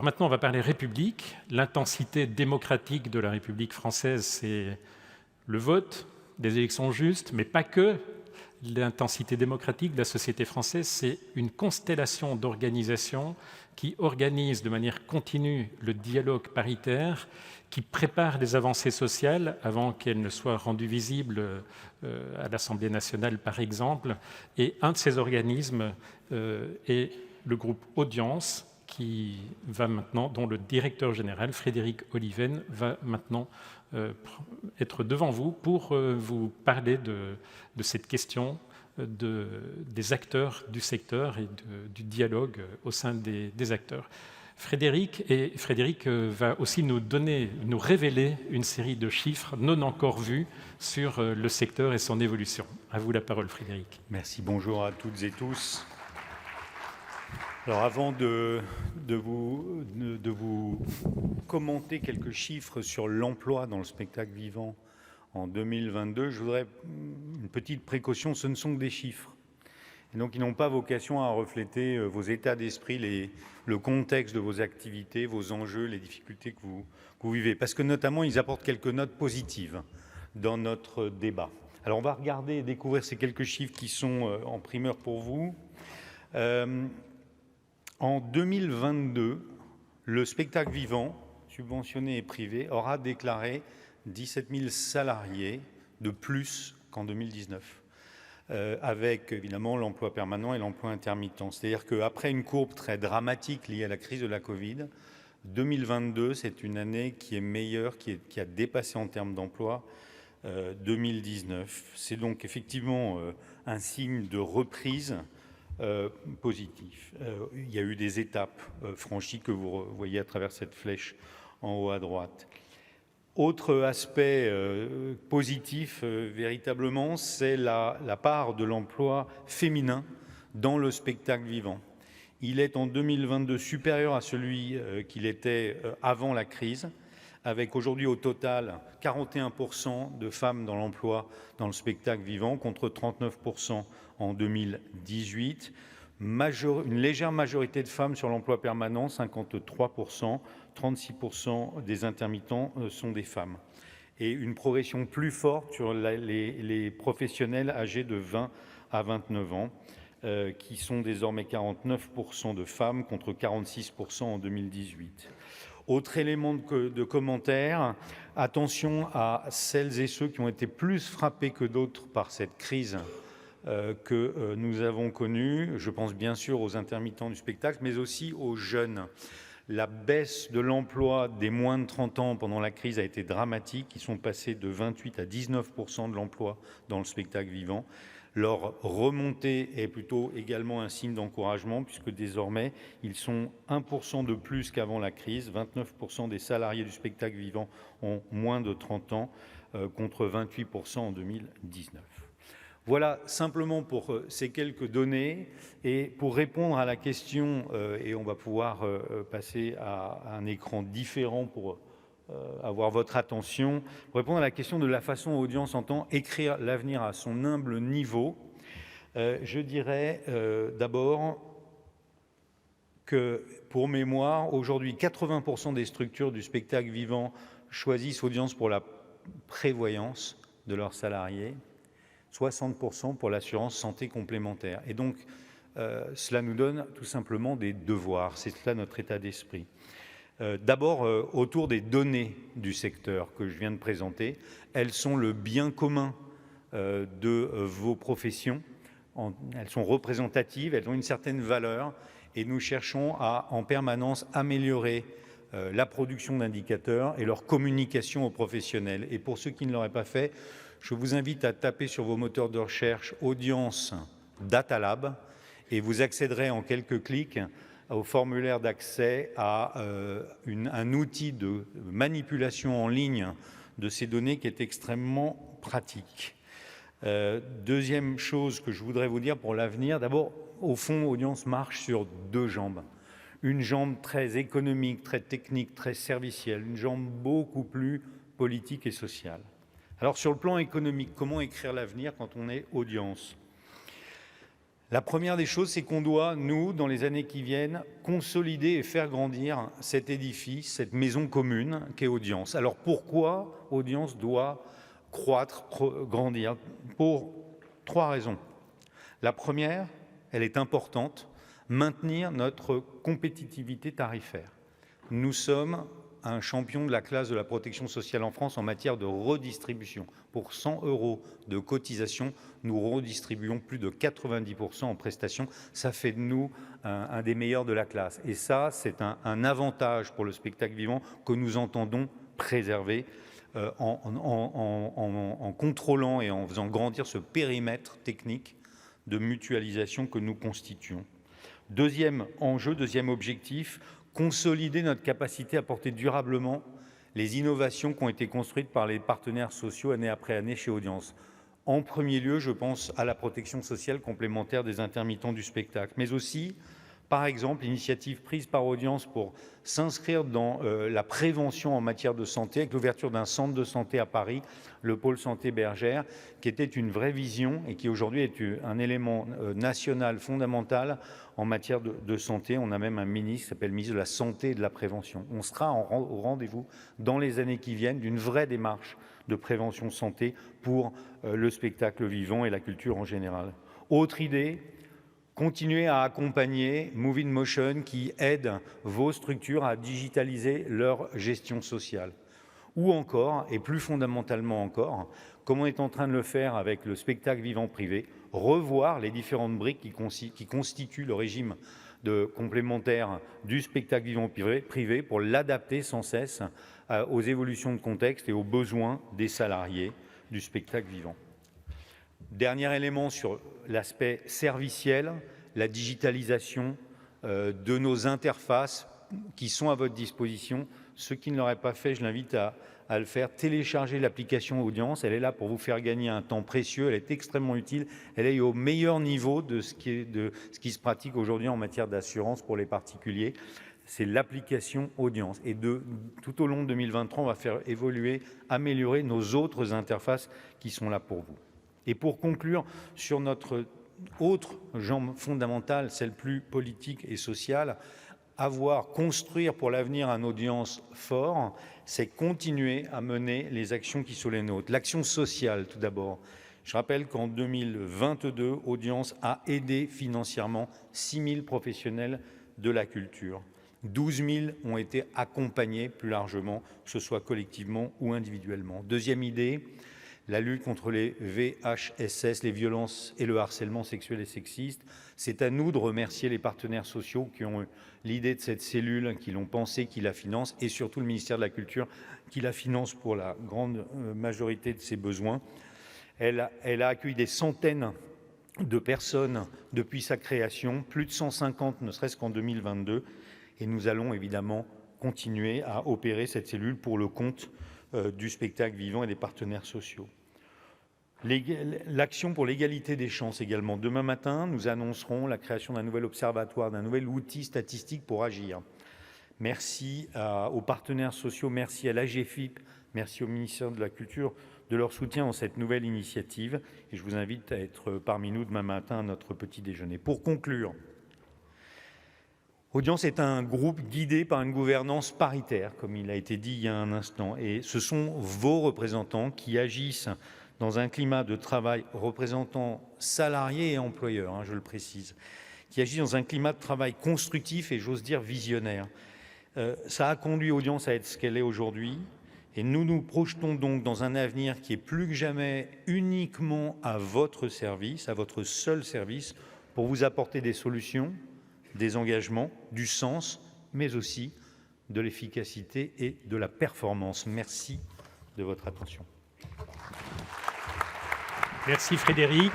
Maintenant, on va parler République. L'intensité démocratique de la République française, c'est le vote, des élections justes, mais pas que. L'intensité démocratique de la société française, c'est une constellation d'organisations qui organisent de manière continue le dialogue paritaire, qui prépare les avancées sociales avant qu'elles ne soient rendues visibles à l'Assemblée nationale, par exemple. Et un de ces organismes est le groupe Audience, dont le directeur général, Frédéric Oliven, va maintenant être devant vous pour vous parler de cette question des acteurs du secteur et du dialogue au sein des acteurs. Frédéric va aussi nous révéler une série de chiffres non encore vus sur le secteur et son évolution. À vous la parole, Frédéric. Merci, bonjour à toutes et tous. Alors avant de vous commenter quelques chiffres sur l'emploi dans le spectacle vivant en 2022, je voudrais une petite précaution, ce ne sont que des chiffres. Et donc ils n'ont pas vocation à refléter vos états d'esprit, le contexte de vos activités, vos enjeux, les difficultés que vous vivez. Parce que notamment, ils apportent quelques notes positives dans notre débat. Alors on va regarder et découvrir ces quelques chiffres qui sont en primeur pour vous. En 2022, le spectacle vivant, subventionné et privé, aura déclaré 17 000 salariés de plus qu'en 2019, avec évidemment l'emploi permanent et l'emploi intermittent. C'est-à-dire qu'après une courbe très dramatique liée à la crise de la Covid, 2022, c'est une année qui est meilleure, qui a dépassé en termes d'emploi 2019. C'est donc effectivement un signe de reprise positif. Il y a eu des étapes franchies que vous voyez à travers cette flèche en haut à droite. Autre aspect positif, véritablement, c'est la part de l'emploi féminin dans le spectacle vivant. Il est en 2022 supérieur à celui qu'il était avant la crise, avec aujourd'hui au total 41% de femmes dans l'emploi dans le spectacle vivant contre 39% en 2018. Une légère majorité de femmes sur l'emploi permanent, 53%, 36% des intermittents sont des femmes. Et une progression plus forte sur les professionnels âgés de 20 à 29 ans, qui sont désormais 49% de femmes contre 46% en 2018. Autre élément de commentaire, attention à celles et ceux qui ont été plus frappés que d'autres par cette crise que nous avons connue. Je pense bien sûr aux intermittents du spectacle, mais aussi aux jeunes. La baisse de l'emploi des moins de 30 ans pendant la crise a été dramatique. Ils sont passés de 28 à 19% de l'emploi dans le spectacle vivant. Leur remontée est plutôt également un signe d'encouragement puisque désormais, ils sont 1% de plus qu'avant la crise. 29% des salariés du spectacle vivant ont moins de 30 ans contre 28% en 2019. Voilà simplement pour ces quelques données et pour répondre à la question, et on va pouvoir passer à un écran différent pour avoir votre attention, pour répondre à la question de la façon dont Audience entend écrire l'avenir à son humble niveau. Je dirais d'abord que, pour mémoire, aujourd'hui, 80% des structures du spectacle vivant choisissent Audience pour la prévoyance de leurs salariés, 60% pour l'assurance santé complémentaire. Et donc, cela nous donne tout simplement des devoirs. C'est cela notre état d'esprit. D'abord, autour des données du secteur que je viens de présenter, elles sont le bien commun de vos professions. Elles sont représentatives, elles ont une certaine valeur et nous cherchons à en permanence améliorer la production d'indicateurs et leur communication aux professionnels. Et pour ceux qui ne l'auraient pas fait, je vous invite à taper sur vos moteurs de recherche Audience Data Lab et vous accéderez en quelques clics au formulaire d'accès à un outil de manipulation en ligne de ces données qui est extrêmement pratique. Deuxième chose que je voudrais vous dire pour l'avenir, d'abord, au fond, Audience marche sur deux jambes. Une jambe très économique, très technique, très servicielle, une jambe beaucoup plus politique et sociale. Alors sur le plan économique, comment écrire l'avenir quand on est Audience ? La première des choses, c'est qu'on doit, nous, dans les années qui viennent, consolider et faire grandir cet édifice, cette maison commune qu'est Audience. Alors pourquoi Audience doit croître, grandir? Pour 3 raisons. La première, elle est importante, maintenir notre compétitivité tarifaire. Nous sommes un champion de la classe de la protection sociale en France en matière de redistribution. Pour 100 € de cotisation, nous redistribuons plus de 90% en prestations. Ça fait de nous un des meilleurs de la classe. Et ça, c'est un avantage pour le spectacle vivant que nous entendons préserver en contrôlant et en faisant grandir ce périmètre technique de mutualisation que nous constituons. Deuxième enjeu, deuxième objectif, consolider notre capacité à porter durablement les innovations qui ont été construites par les partenaires sociaux année après année chez Audience. En premier lieu, je pense à la protection sociale complémentaire des intermittents du spectacle, mais aussi, par exemple, l'initiative prise par Audience pour s'inscrire dans la prévention en matière de santé, avec l'ouverture d'un centre de santé à Paris, le pôle santé Bergère, qui était une vraie vision et qui aujourd'hui est un élément national fondamental en matière de santé. On a même un ministre qui s'appelle ministre de la Santé et de la Prévention. On sera au rendez-vous dans les années qui viennent d'une vraie démarche de prévention santé pour le spectacle vivant et la culture en général. Autre idée, continuer à accompagner Move in Motion qui aide vos structures à digitaliser leur gestion sociale. Ou encore, et plus fondamentalement encore, comme on est en train de le faire avec le spectacle vivant privé, revoir les différentes briques qui constituent le régime de complémentaire du spectacle vivant privé pour l'adapter sans cesse aux évolutions de contexte et aux besoins des salariés du spectacle vivant. Dernier élément sur l'aspect serviciel, la digitalisation de nos interfaces qui sont à votre disposition. Ceux qui ne l'auraient pas fait, je l'invite à le faire. Téléchargez l'application Audience, elle est là pour vous faire gagner un temps précieux, elle est extrêmement utile, elle est au meilleur niveau de ce qui se pratique aujourd'hui en matière d'assurance pour les particuliers. C'est l'application Audience. Et tout au long de 2023, on va faire évoluer, améliorer nos autres interfaces qui sont là pour vous. Et pour conclure sur notre autre jambe fondamentale, celle plus politique et sociale, construire pour l'avenir un Audience fort, c'est continuer à mener les actions qui sont les nôtres. L'action sociale, tout d'abord. Je rappelle qu'en 2022, Audience a aidé financièrement 6 000 professionnels de la culture. 12 000 ont été accompagnés plus largement, que ce soit collectivement ou individuellement. Deuxième idée, la lutte contre les VHSS, les violences et le harcèlement sexuel et sexiste. C'est à nous de remercier les partenaires sociaux qui ont eu l'idée de cette cellule, qui l'ont pensée, qui la financent, et surtout le ministère de la Culture qui la finance pour la grande majorité de ses besoins. Elle a accueilli des centaines de personnes depuis sa création, plus de 150 ne serait-ce qu'en 2022, et nous allons évidemment continuer à opérer cette cellule pour le compte du spectacle vivant et des partenaires sociaux. L'action pour l'égalité des chances également. Demain matin, nous annoncerons la création d'un nouvel observatoire, d'un nouvel outil statistique pour agir. Merci aux partenaires sociaux, merci à l'AGFIP, merci au ministère de la Culture de leur soutien dans cette nouvelle initiative. Et je vous invite à être parmi nous demain matin à notre petit déjeuner. Pour conclure, Audience est un groupe guidé par une gouvernance paritaire, comme il a été dit il y a un instant. Et ce sont vos représentants qui agissent dans un climat de travail, représentants salariés et employeurs, je le précise, qui agissent dans un climat de travail constructif et j'ose dire visionnaire. Ça a conduit Audience à être ce qu'elle est aujourd'hui. Et nous nous projetons donc dans un avenir qui est plus que jamais uniquement à votre service, à votre seul service, pour vous apporter des solutions, des engagements, du sens, mais aussi de l'efficacité et de la performance. Merci de votre attention. Merci Frédéric.